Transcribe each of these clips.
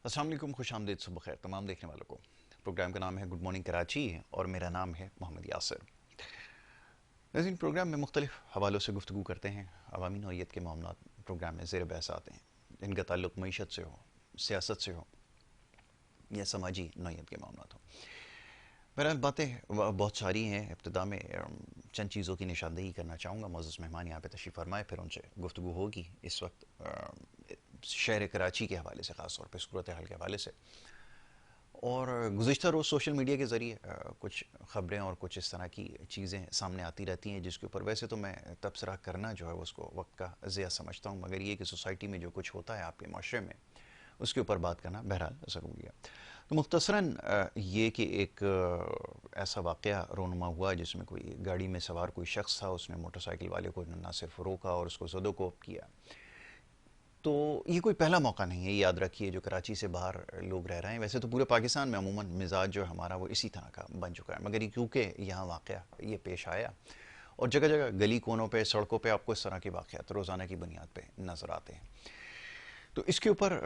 अस्सलाम वालेकुम, खुश आमदीद, सुबह खैर तमाम देखने वालों को। प्रोग्राम का नाम है गुड मॉर्निंग कराची और मेरा नाम है मोहम्मद यासिर। नाज़रीन, प्रोग्राम में मुख्तलिफ हवालों से गुफ्तगू करते हैं। अवामी नौइयत के मामला प्रोग्राम में ज़ेर बहस आते हैं, इनका ताल्लुक मईशत से हो, सियासत से हो या समाजी नौइयत के मामला हो। बहरहाल बातें बहुत सारी हैं। इब्तिदा में चंद चीज़ों की निशानदेही करना चाहूँगा। मोअज़्ज़ज़ मेहमान यहाँ पे तशरीफ़ फरमाए, फिर उनसे गुफ्तगू होगी। इस वक्त शहर कराची के हवाले से, ख़ास तौर पर सूरत हाल के हवाले से, और गुज़िश्ता रोज़ सोशल मीडिया के ज़रिए कुछ ख़बरें और कुछ इस तरह की चीज़ें सामने आती रहती हैं, जिसके ऊपर वैसे तो मैं तबसरा करना जो है उसको वक्त का ज़िया समझता हूँ, मगर ये कि सोसाइटी में जो कुछ होता है आपके माशरे में, उसके ऊपर बात करना बहरहाल ज़रूरी है। तो मुख्तसरन ये कि एक ऐसा वाक़या रोनुमा हुआ जिसमें कोई गाड़ी में सवार कोई शख्स था, उसने मोटरसाइकिल वाले को ना सिर्फ रोका और उसको ज़दोकोब किया। तो ये कोई पहला मौका नहीं है, ये याद रखिए, जो कराची से बाहर लोग रह रहे हैं। वैसे तो पूरे पाकिस्तान में अमूमन मिजाज जो है हमारा वो इसी तरह का बन चुका है, मगर ये क्योंकि यहाँ वाक़या ये पेश आया और जगह जगह गली कोनों पे, सड़कों पे आपको इस तरह के वाक़यात रोज़ाना की बुनियाद पे नज़र आते हैं। तो इसके ऊपर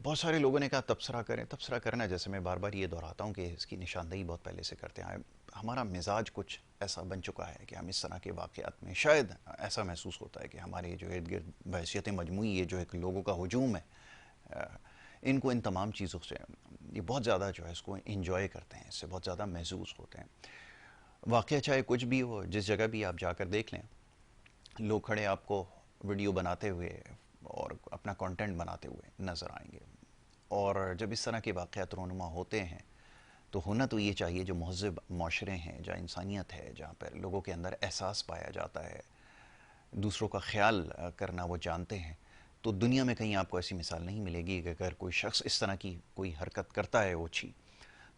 बहुत सारे लोगों ने कहा तबसरा करें। तबसरा करना, जैसे मैं बार बार ये दोहराता हूँ कि इसकी निशानदेही बहुत पहले से करते आए। हमारा मिजाज कुछ ऐसा बन चुका है कि हम इस तरह के वाक़यात में शायद ऐसा महसूस होता है कि हमारे जो इर्द गिर्द बहैसियत मजमूई ये जो एक लोगों का हुजूम है, इनको इन तमाम चीज़ों से ये बहुत ज़्यादा जो है इसको इंजॉय करते हैं, इससे बहुत ज़्यादा महसूस होते हैं। वाक़या चाहे कुछ भी हो, जिस जगह भी आप जाकर देख लें, लोग खड़े आपको वीडियो बनाते हुए और अपना कंटेंट बनाते हुए नज़र आएंगे। और जब इस तरह के वाक़यात रोनुमा होते हैं तो होना तो ये चाहिए, जो महज़ब माशरे हैं, जहाँ इंसानियत है, जहाँ पर लोगों के अंदर एहसास पाया जाता है, दूसरों का ख्याल करना वो जानते हैं, तो दुनिया में कहीं आपको ऐसी मिसाल नहीं मिलेगी कि अगर कोई शख्स इस तरह की कोई हरकत करता है ओछी,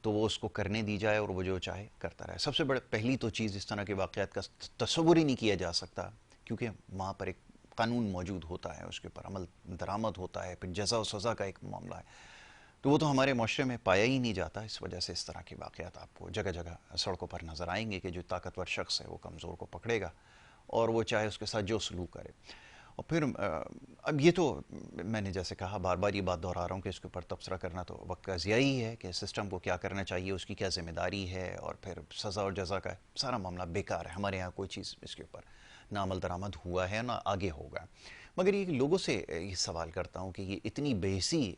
तो वो उसको करने दी जाए और वो जो चाहे करता रहे। सबसे बड़े पहली तो चीज़, इस तरह के वाक़यात का तसव्वुर ही नहीं किया जा सकता, क्योंकि वहाँ पर एक कानून मौजूद होता है, उसके ऊपर अमल दरामद होता है, फिर जज़ा और सज़ा का एक मामला है। तो वो तो हमारे माशरे में पाया ही नहीं जाता। इस वजह से इस तरह के वाक़यात आपको जगह जगह सड़कों पर नज़र आएंगे कि जो ताकतवर शख्स है वो कमज़ोर को पकड़ेगा और वो चाहे उसके साथ जो सलूक करे। और फिर अब ये तो मैंने जैसे कहा, बार बार ये बात दोहरा रहा हूँ कि इसके ऊपर तबसरा करना तो वक्त का ज़िया ही है कि सिस्टम को क्या करना चाहिए, उसकी क्या ज़िम्मेदारी है, और फिर सज़ा और जज़ा का सारा मामला बेकार है। हमारे यहाँ कोई चीज़ इसके ऊपर ना अमल दरामद हुआ है ना आगे होगा। मगर ये लोगों से ये सवाल करता हूँ कि ये इतनी बेहसी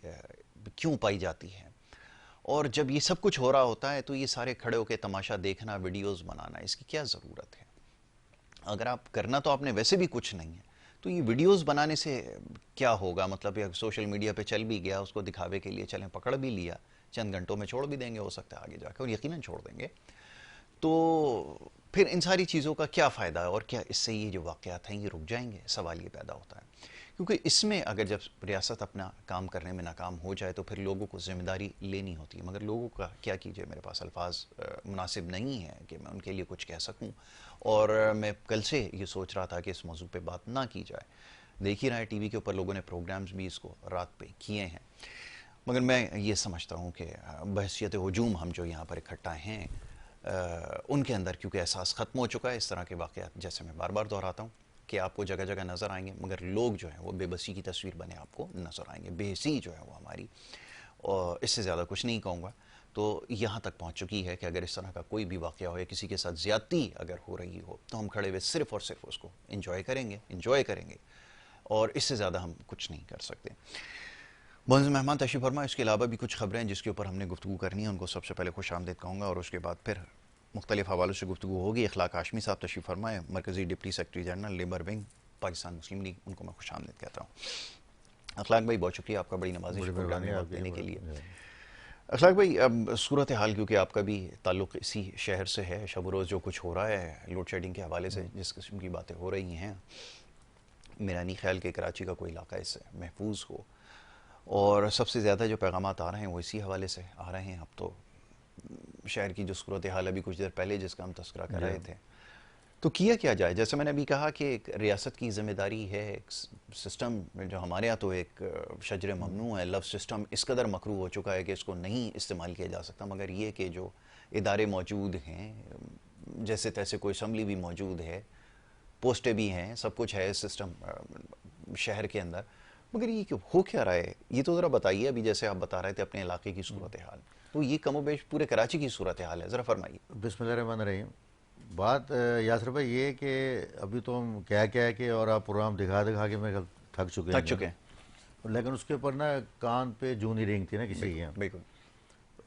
क्यों पाई जाती है, और जब ये सब कुछ हो रहा होता है तो ये सारे खड़े होकर तमाशा देखना, वीडियोस बनाना, इसकी क्या ज़रूरत है? अगर आप करना तो आपने वैसे भी कुछ नहीं है, तो ये वीडियोस बनाने से क्या होगा? मतलब ये सोशल मीडिया पे चल भी गया, उसको दिखावे के लिए चलें, पकड़ भी लिया, चंद घंटों में छोड़ भी देंगे, हो सकता है आगे जाकर, और यकीनन छोड़ देंगे। तो फिर इन सारी चीज़ों का क्या फ़ायदा है, और क्या इससे ये जो वाक़यात हैं ये रुक जाएंगे? सवाल ये पैदा होता है, क्योंकि इसमें अगर जब रियासत अपना काम करने में नाकाम हो जाए तो फिर लोगों को ज़िम्मेदारी लेनी होती है। मगर लोगों का क्या कीजिए, मेरे पास अल्फाज मुनासिब नहीं है कि मैं उनके लिए कुछ कह सकूं, और मैं कल से ये सोच रहा था कि इस मौजू पे बात ना की जाए। देख ही रहा है टीवी के ऊपर लोगों ने प्रोग्राम्स भी इसको रात पे किए हैं, मगर मैं ये समझता हूँ कि बहसियत हजूम हम जो यहाँ पर इकट्ठा हैं, उनके अंदर क्योंकि एहसास ख़त्म हो चुका है। इस तरह के वाक़यात, जैसे मैं बार बार दोहराता हूँ, कि आपको जगह जगह नज़र आएंगे, मगर लोग जो हैं वो बेबसी की तस्वीर बने आपको नज़र आएंगे। बेहसी जो है वो हमारी, और इससे ज़्यादा कुछ नहीं कहूँगा, तो यहाँ तक पहुँच चुकी है कि अगर इस तरह का कोई भी वाक़या हो या किसी के साथ ज़्यादती अगर हो रही हो, तो हम खड़े हुए सिर्फ़ और सिर्फ उसको इंजॉय करेंगे, और इससे ज़्यादा हम कुछ नहीं कर सकते। बहुत मेहमान तशरीफ़ फरमा, इसके अलावा भी कुछ ख़बरें हैं जिसके ऊपर हमने गुफ्तगू करनी है, उनको सबसे पहले खुश आमदीद कहूँगा, और उसके बाद फिर मुख्तलिफ़ हवालों से गुफ्तगू होगी। अखलाक हाशमी साहब तशरीफ़ फरमाए, मरकज़ी deputy secretary general labour wing, Pakistan Muslim League, उनको मैं खुश आमदीद कहता हूँ। अखलाक भाई, बहुत शुक्रिया आपका, बड़ी नवाजिश बड़ी प्रोग्राम मेहरबानी में वक्त आपकी। देने के लिए। अखलाक भाई, अब सूरत हाल, क्योंकि आपका भी ताल्लुक़ इसी शहर से है, शब रोज़ जो कुछ हो रहा है लोड शेडिंग के हवाले से, जिस किस्म की बातें हो रही हैं, मेरा नहीं ख्याल कि कराची का कोई इलाका इससे महफूज हो, और सबसे ज़्यादा जो पैगामात आ रहे हैं वो इसी हवाले से आ रहे हैं। अब तो शहर की जो सूरत हाल, अभी कुछ देर पहले जिसका हम तस्करा कर रहे थे, तो किया क्या जाए? जैसे मैंने अभी कहा कि एक रियासत की ज़िम्मेदारी है, एक सिस्टम जो हमारे यहाँ तो एक शजर ममनू है, लव सिस्टम इस कदर मकरू हो चुका है कि इसको नहीं इस्तेमाल किया जा सकता। मगर ये कि जो इदारे मौजूद हैं, जैसे तैसे कोई असम्बली भी मौजूद है, पोस्टें भी हैं, सब कुछ है सिस्टम शहर के अंदर, मगर ये क्यों हो क्या रहा है, ये तो ज़रा बताइए। अभी जैसे आप बता रहे थे अपने इलाके की सूरत हाल, तो ये कमोबेश पूरे कराची की सूरत हाल है, ज़रा फरमाइए। बिस्मिल्लाहिर्रहमानिर्रहीम। बात यासर भाई ये कि अभी तो हम कह के और आप प्रोग्राम दिखा दिखा के मैं थक चुके थक हैं जो चुके ना। हैं। लेकिन उसके ऊपर ना कान पे जूं नहीं रेंगती ना किसी की बिल्कुल यहाँ। बिल्कुल।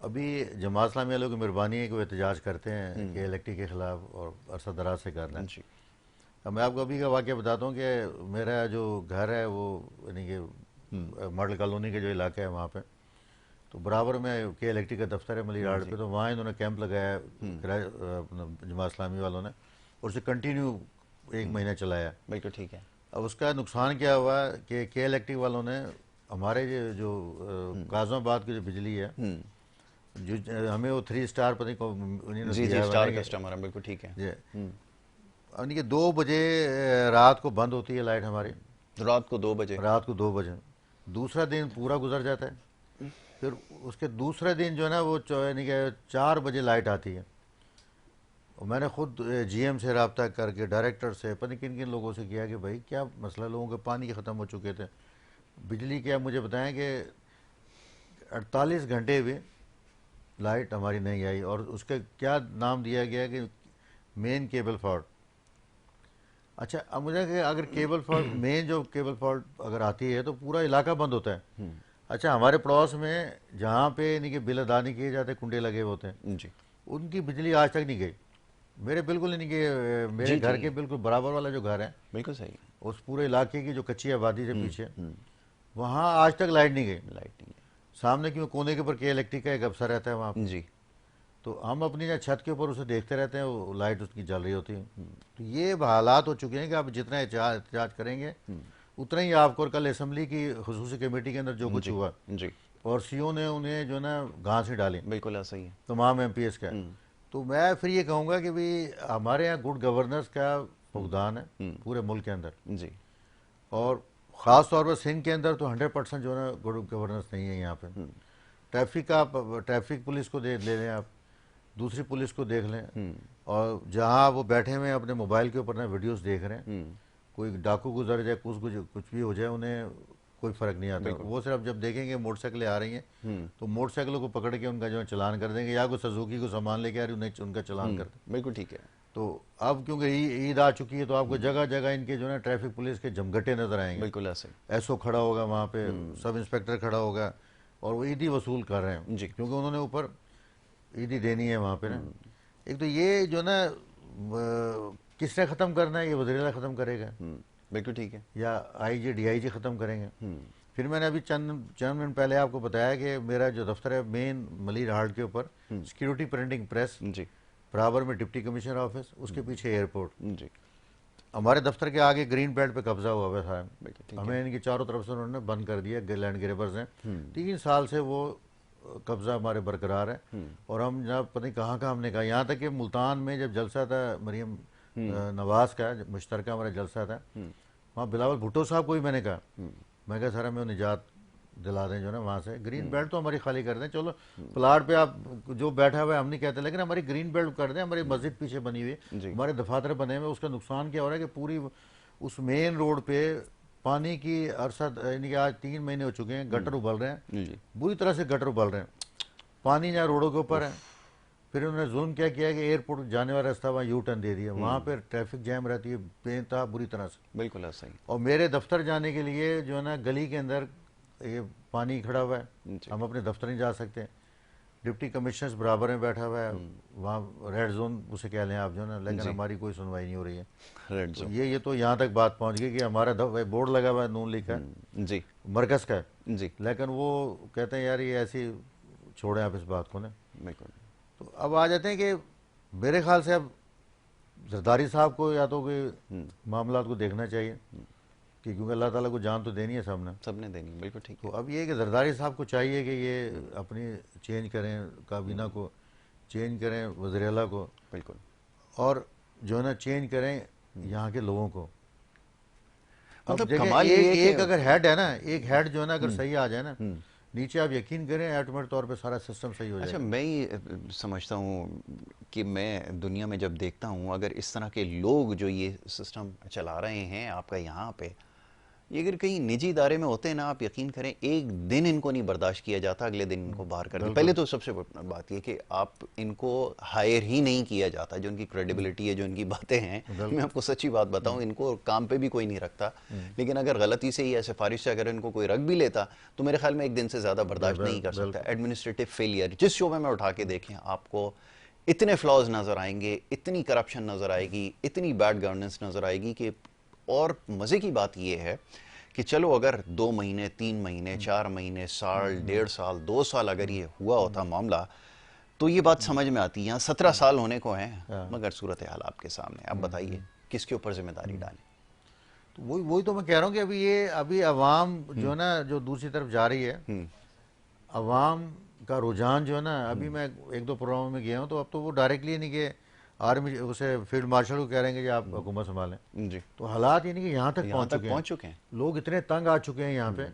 अभी जमात इस्लामी वालों की मेहरबानी है कि वो एहतजाज करते हैं कि हम्म। इलेक्ट्रिक के ख़िलाफ़ और अरसा दराज से कर रहे हैं। जी। अब मैं आपको अभी का वाक़या बताता हूँ कि मेरा जो घर है वो यानी कि हम्म। मॉडल कॉलोनी के जो इलाका है वहाँ पे, तो बराबर में के इलेक्ट्रिक का दफ्तर है मलिर हाट जी। पे, तो वहाँ इन्होंने कैंप लगाया है हम्म। जमात इस्लामी वालों ने, और उसे कंटिन्यू एक महीना चलाया। बिल्कुल ठीक है। अब उसका नुकसान क्या हुआ कि के इलेक्ट्रिक वालों ने हमारे जो हम्म। काजमाबाद की जो बिजली है, हम्म। जो हमें वो 3 स्टार पता नहीं उन्होंने जी दिया जी, है स्टार मैंने कि कस्टमर है, बिल्कुल ठीक है। ये हम्म। यानी कि 2 बजे रात को बंद होती है लाइट हमारी। रात को 2 बजे। रात को 2 बजे दूसरा दिन पूरा गुजर जाता है। फिर उसके दूसरे दिन जो है ना वो यानी कि 4 बजे लाइट आती है। और मैंने खुद जीएम से रब्ता करके डायरेक्टर से पता नहीं किन किन लोगों से किया कि भाई क्या मसला, लोगों के पानी के ख़त्म हो चुके थे। बिजली क्या, मुझे बताएं कि 48 घंटे भी लाइट हमारी नहीं आई, और उसका क्या नाम दिया गया कि मेन केबल फॉल्ट। अच्छा, अब मुझे कि अगर केबल फॉल्ट, मेन जो केबल फॉल्ट अगर आती है तो पूरा इलाका बंद होता है। हम्म। अच्छा, हमारे पड़ोस में जहाँ पे यानी कि बिल अदा नहीं किए जाते, कुंडे लगे हुए होते हैं, जी उनकी बिजली आज तक नहीं गई। मेरे बिल्कुल यानी कि मेरे जी घर जी, के बिल्कुल बराबर वाला जो घर है, बिल्कुल सही। उस पूरे इलाके की जो कच्ची आबादी से हम्म। पीछे, हम्म। वहाँ आज तक लाइट नहीं गई। लाइट नहीं सामने क्यों कोने के ऊपर के इलेक्ट्रिक का एक अफसर रहता है वहाँ है। पे, जी। तो हम अपनी जो छत के ऊपर उसे देखते रहते हैं, वो लाइट उसकी जल रही होती है। तो ये हालात हो चुके हैं कि आप जितना एहतजाज करेंगे उतना ही आपको, और कल असम्बली की खुसूसी कमेटी के अंदर जो कुछ जी हुआ, जी, और सीओ ने उन्हें जो ना घास ही डाली बिल्कुल ऐसा ही है। तमाम एमपीएस का। हम्म। तो मैं फिर ये कहूँगा कि भाई हमारे यहाँ गुड गवर्नेंस का फुकदान है हम्म। पूरे मुल्क के अंदर, जी। और ख़ास तौर पर सिंध के अंदर तो 100% जो है ना गुड गवर्नेंस नहीं है यहाँ पे। हम्म। ट्रैफिक का आप ट्रैफिक पुलिस को ले लें, आप दूसरी पुलिस को देख लें, हम्म। और जहाँ वो बैठे हुए हैं अपने मोबाइल के ऊपर ना वीडियोस देख रहे हैं, हम्म। कोई डाकू गुजर जाए, कुछ भी हो जाए, उन्हें कोई फ़र्क नहीं आता। बिल्कुल। वो सिर्फ जब देखेंगे मोटरसाइकिलें आ रही हैं हम्म। तो मोटरसाइकिलों को पकड़ के उनका जो है चालान कर देंगे, या कोई सुजुकी को सामान लेके आ रही उन्हें उनका चालान कर दें। बिल्कुल ठीक है। तो अब क्योंकि ईद आ चुकी है, तो आपको जगह जगह इनके जो है ट्रैफिक पुलिस के जमघटे नजर आएंगे। बिल्कुल ऐसे। एसओ खड़ा होगा वहाँ पे, सब इंस्पेक्टर खड़ा होगा, और वो ईदी वसूल कर रहे हैं जी। क्योंकि उन्होंने ऊपर ईदी देनी है वहाँ पे ना। एक तो ये जो ना किसने ख़त्म करना है, ये वज़ीर ख़त्म करेगा बिल्कुल ठीक है। या आईजी डीआईजी ख़त्म करेंगे। हम्म। फिर मैंने अभी चंद चंद मिनट पहले आपको बताया कि मेरा जो दफ्तर है मेन मलिर हाट के ऊपर, सिक्योरिटी प्रिंटिंग प्रेस, जी बराबर में डिप्टी कमिश्नर ऑफिस, उसके पीछे एयरपोर्ट। जी, हमारे दफ्तर के आगे ग्रीन बेल्ट पे कब्जा हुआ हुआ था। बिल्कुल ठीक हमें है। इनकी चारों तरफ से उन्होंने बंद कर दिया, लैंड ग्रेबर्स हैं। 3 साल से वो कब्जा हमारे बरकरार है, और हम जब पता नहीं कहाँ कहाँ हमने कहा, यहाँ तक कि मुल्तान में जब जलसा था मरीम नवाज का, मुश्तरका हमारा जलसा था, वहाँ बिलावल भुट्टो साहब को भी मैंने कहा, मैं कहा सर हमें निजात दिला दें जो ना वहाँ से, ग्रीन बेल्ट तो हमारी खाली कर दें, चलो प्लाट पे आप जो बैठा हुआ है हम नहीं कहते, लेकिन हमारी ग्रीन बेल्ट कर दें। हमारी मस्जिद पीछे बनी हुई है, जी हमारे दफातर बने हुए, उसका नुकसान क्या हो रहा है कि पूरी उस मेन रोड पे पानी की अरसा, यानी कि आज 3 महीने हो चुके हैं, गटर उबल रहे हैं, जी। बुरी तरह से गटर उबल रहे हैं, पानी यहाँ रोडों के ऊपर है। फिर उन्होंने जुल्म क्या किया कि एयरपोर्ट जाने वाला रास्ता वहाँ यू टर्न दे दिया, वहाँ पर ट्रैफिक जैम रहती है बेनतहा बुरी तरह से। बिल्कुल ऐसा ही। और मेरे दफ्तर जाने के लिए जो है ना गली के अंदर ये पानी खड़ा हुआ है, जी। हम अपने दफ्तर नहीं जा सकते। डिप्टी कमिश्नर बराबर में बैठा हुआ है, वहाँ रेड जोन उसे कह लें आप जो है ना, लेकिन जी। हमारी कोई सुनवाई नहीं हो रही है। रेड तो जोन। ये तो यहाँ तक बात पहुँच गई कि हमारा बोर्ड लगा हुआ है, नून लिखा है, जी मरकज़ का है, जी, लेकिन वो कहते हैं यार ये ऐसी छोड़ें आप इस बात को ना। बिल्कुल। तो अब आ जाते हैं कि मेरे ख्याल से अब जरदारी साहब को या तो कोई मामला को देखना चाहिए, कि क्योंकि अल्लाह ताला को जान तो देनी है सबने। सबने देनी, बिल्कुल ठीक तो है। अब ये कि जरदारी साहब को चाहिए कि ये अपनी चेंज करें, काबीना को चेंज करें, वज़ीर आला को, बिल्कुल। और जो है ना चेंज करें यहाँ के लोगों को। अब मतलब देखें, कमाल ये है कि एक अगर हेड है ना, एक हेड जो है ना अगर सही आ जाए ना, नीचे आप यकीन करें ऑटोमेटिक तौर पे सारा सिस्टम सही हो अच्छा, जाएगा। मैं ये समझता हूँ कि मैं दुनिया में जब देखता हूँ, अगर इस तरह के लोग जो ये सिस्टम चला रहे हैं आपका यहाँ पे, ये अगर कहीं निजी इदारे में होते हैं ना, आप यकीन करें एक दिन इनको नहीं बर्दाश्त किया जाता, अगले दिन इनको बाहर कर दिया। पहले तो सबसे बड़ी बात ये कि आप इनको हायर ही नहीं किया जाता। जो उनकी क्रेडिबिलिटी है, जो उनकी बातें हैं, मैं आपको सच्ची बात बताऊं, इनको काम पे भी कोई नहीं रखता। लेकिन अगर गलती से या सिफारिश से अगर इनको कोई रख भी लेता तो मेरे ख्याल में एक दिन से ज़्यादा बर्दाश्त नहीं कर सकता। एडमिनिस्ट्रेटिव फेलियर जिस शोबे में उठा के देखें, आपको इतने फ्लॉज नज़र आएंगे, इतनी करप्शन नज़र आएगी, इतनी बैड गवर्नेंस नज़र आएगी कि, और मज़े की बात यह है कि चलो अगर 2 महीने, 3 महीने, 4 महीने, साल, 1.5 साल, 2 साल अगर ये हुआ होता मामला, तो ये बात समझ में आती है। यहाँ 17 साल होने को हैं, मगर सूरत हाल आपके सामने। अब बताइए किसके ऊपर जिम्मेदारी डालें? तो वही तो मैं कह रहा हूँ कि अभी अवाम जो है ना, जो दूसरी तरफ जा रही है, अवाम का रुझान जो है ना, अभी मैं 1-2 प्रोग्रामों में गया हूँ, तो अब तो वो डायरेक्टली नहीं कि आर्मी उसे फील्ड मार्शल को कह रहे हैं कि आप हुकूमत संभालें जी। तो हालात ये नहीं कि यहाँ तक पहुँच चुके हैं। लोग इतने तंग आ चुके हैं यहाँ पे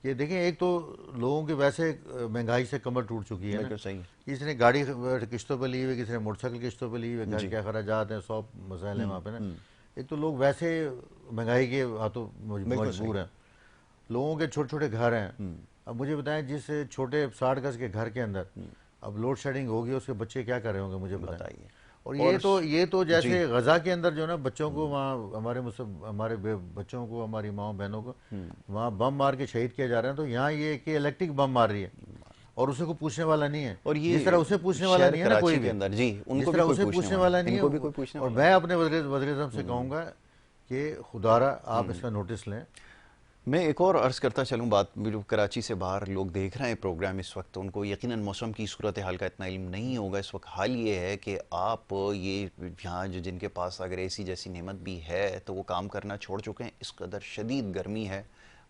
कि देखें, एक तो लोगों के वैसे महंगाई से कमर टूट चुकी है ना। सही। किसी ने गाड़ी किस्तों पर ली हुई, किसी ने मोटरसाइकिल किस्तों पर ली हुई, घर के अखराजात हैं, 100 मसाइल हैं वहाँ पे ना। एक तो लोग वैसे महंगाई के हाथों मजबूर हैं। लोगों के छोटे छोटे घर हैं। अब मुझे बताएं, जिस छोटे 60 गज के घर के अंदर अब लोड शेडिंग होगी, उसके बच्चे क्या कर रहे होंगे, मुझे बताइए। और ये तो जैसे गजा के अंदर जो ना बच्चों को वहाँ हमारे बच्चों को, हमारी माओ बहनों को वहाँ बम मार के शहीद किया जा रहा है। तो यहाँ ये कि इलेक्ट्रिक बम मार रही है और उसे को पूछने वाला नहीं है। और ये जिस तरह उसे पूछने वाला नहीं है ना कोई भी अंदर जी, उनको भी उसे पूछने वाला नहीं है। और मैं अपने वज़ीर-ए-आज़म से कहूँगा कि खुदारा आप इसका नोटिस लें। मैं एक और अर्ज़ करता चलूँ बात, कराची से बाहर लोग देख रहे हैं प्रोग्राम इस वक्त, उनको यकीनन मौसम की सूरत हाल का इतना इल्म नहीं होगा। इस वक्त हाल ये है कि आप ये यहाँ जो जिनके पास अगर एसी जैसी नेमत भी है तो वो काम करना छोड़ चुके हैं। इस कदर शदीद गर्मी है,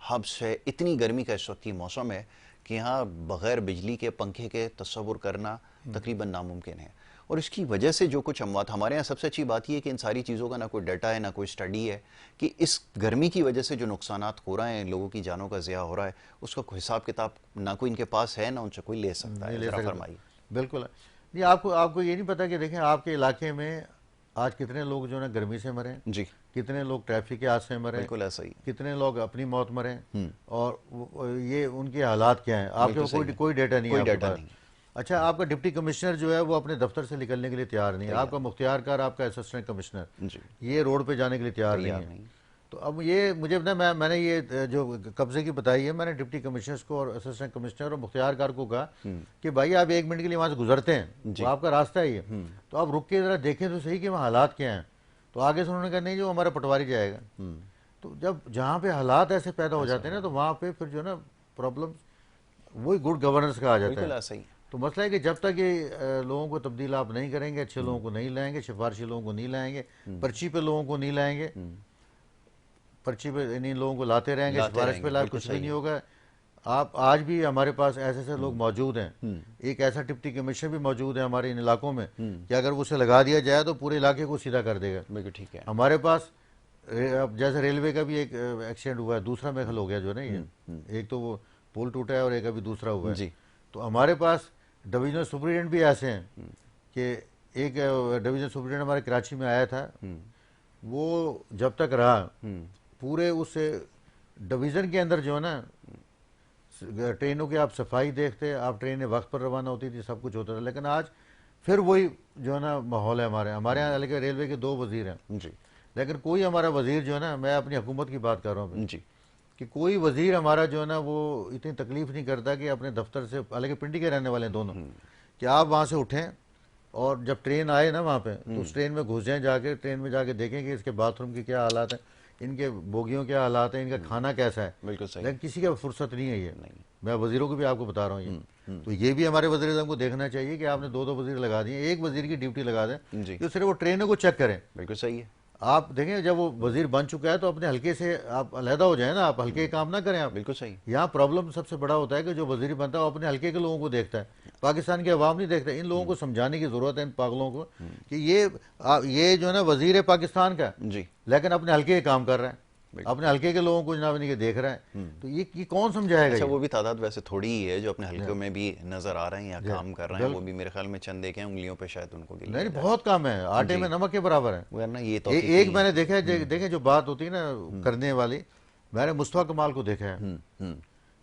हब्स है, इतनी गर्मी का इस वक्त की मौसम है कि यहाँ बग़ैर बिजली के पंखे के तस्वुर करना तकरीबन नामुमकिन है। और इसकी वजह से जो कुछ अमवात, हमारे यहाँ सबसे अच्छी बात यह है कि इन सारी चीज़ों का ना कोई डाटा है, ना कोई स्टडी है कि इस गर्मी की वजह से जो नुकसानात हो रहे हैं, लोगों की जानों का ज़िया हो रहा है, उसका कोई हिसाब किताब ना कोई इनके पास है, ना उनसे कोई ले सकता है। ज़रा फरमाइए। बिल्कुल नहीं, आपको ये नहीं पता कि देखें आपके इलाके में आज कितने लोग जो है गर्मी से मरे जी, कितने लोग ट्रैफिक के हादसे में मरे, बिल्कुल ऐसा ही, कितने लोग अपनी मौत मरे, और ये उनके हालात क्या हैं, आपके कोई डेटा नहीं है। अच्छा, आपका डिप्टी कमिश्नर जो है वो अपने दफ्तर से निकलने के लिए तैयार नहीं है। आपका मुख्तियारकार, आपका असिस्टेंट कमिश्नर ये रोड पे जाने के लिए तैयार नहीं है। तो अब ये मुझे पता, मैंने ये जो कब्जे की बताई है, मैंने डिप्टी कमिश्नर्स को और असिस्टेंट कमिश्नर और मुख्तियारकार को कहा कि भाई आप 1 मिनट के लिए वहाँ से गुजरते हैं, तो आपका रास्ता है ये, तो आप रुक के ज़रा देखें तो सही कि वहाँ हालात क्या हैं। तो आगे से उन्होंने कहा नहीं, जो हमारा पटवारी जाएगा। तो जब जहाँ पे हालात ऐसे पैदा हो जाते हैं ना, तो वहाँ पे फिर जो है ना प्रॉब्लम वही गुड गवर्नेंस का आ जाता है। तो मसला है कि जब तक ये लोगों को तब्दील आप नहीं करेंगे, अच्छे लोगों को नहीं लाएंगे, सिफारशी लोगों को नहीं लाएंगे, पर्ची पे लोगों को नहीं लाएंगे, पर्ची पे इन लोगों को लाते रहेंगे, सिफारिश पे लाए, कुछ भी नहीं होगा। आप आज भी हमारे पास ऐसे ऐसे लोग मौजूद हैं, एक ऐसा डिप्टी कमिश्नर भी मौजूद है हमारे इन इलाकों में कि अगर उसे लगा दिया जाए तो पूरे इलाके को सीधा कर देगा। बिल्कुल ठीक है। हमारे पास अब जैसे रेलवे का भी एक एक्सीडेंट हुआ है, दूसरा में खल हो गया जो है ना, ये एक तो वो पुल टूटा है और एक अभी दूसरा हुआ है। तो हमारे पास डिवीजनल सुपरिटेंडेंट भी ऐसे हैं कि एक डिवीजनल सुपरिटेंडेंट हमारे कराची में आया था, वो जब तक रहा पूरे उस डिवीज़न के अंदर जो है ना, ट्रेनों की आप सफाई देखते, आप ट्रेनें वक्त पर रवाना होती थी, सब कुछ होता था। लेकिन आज फिर वही जो है ना माहौल है हमारे यहाँ। लेकिन रेलवे के 2 वजीर हैं जी, लेकिन कोई हमारा वजीर जो है ना, मैं अपनी हुकूमत की बात कर रहा हूँ जी, कि कोई वजीर हमारा जो है ना वो इतनी तकलीफ नहीं करता कि अपने दफ्तर से, हालांकि पिंडी के रहने वाले दोनों, कि आप वहाँ से उठें और जब ट्रेन आए ना वहाँ पे, तो उस ट्रेन में घुस जाएं, जाके ट्रेन में जाके देखें कि इसके बाथरूम की क्या हालात है, इनके बोगियों क्या हालात है, इनका खाना कैसा है। बिल्कुल सही। लेकिन किसी का फुर्सत नहीं है ये, मैं वजीरों को भी आपको बता रहा हूँ ये। तो ये भी हमारे वज़ीर-ए-आज़म को देखना चाहिए कि आपने 2-2 वजीर लगा दिए, एक वजीर की ड्यूटी लगा दें जो सिर्फ वो ट्रेनों को चेक करें। बिल्कुल सही है। आप देखें जब वो वजीर बन चुका है तो अपने हल्के से आप अलहदा हो जाए ना, आप हल्के काम ना करें आप। बिल्कुल सही। यहाँ प्रॉब्लम सबसे बड़ा होता है कि जो वजीर बनता है वो अपने हल्के के लोगों को देखता है, पाकिस्तान के अवाम नहीं देखता। इन लोगों को समझाने की जरूरत है, इन पागलों को, कि ये जो है ना वजीर है पाकिस्तान का जी, लेकिन अपने हल्के काम कर रहा है, अपने हल्के के लोगों को जनाब नहीं देख रहा है। तो ये कौन समझाएगा? अच्छा, वो भी तादाद वैसे थोड़ी ही है जो अपने हल्के में भी नजर आ रहे हैं या काम कर रहे हैं, वो भी मेरे ख्याल में चंद देखे हैं उंगलियों पे, शायद उनको नहीं, बहुत कम है, आटे में नमक के बराबर है। वरना ये तो एक मैंने देखा, देखें जो बात होती है ना करने वाली, मैंने मुस्तफा कमाल को देखा है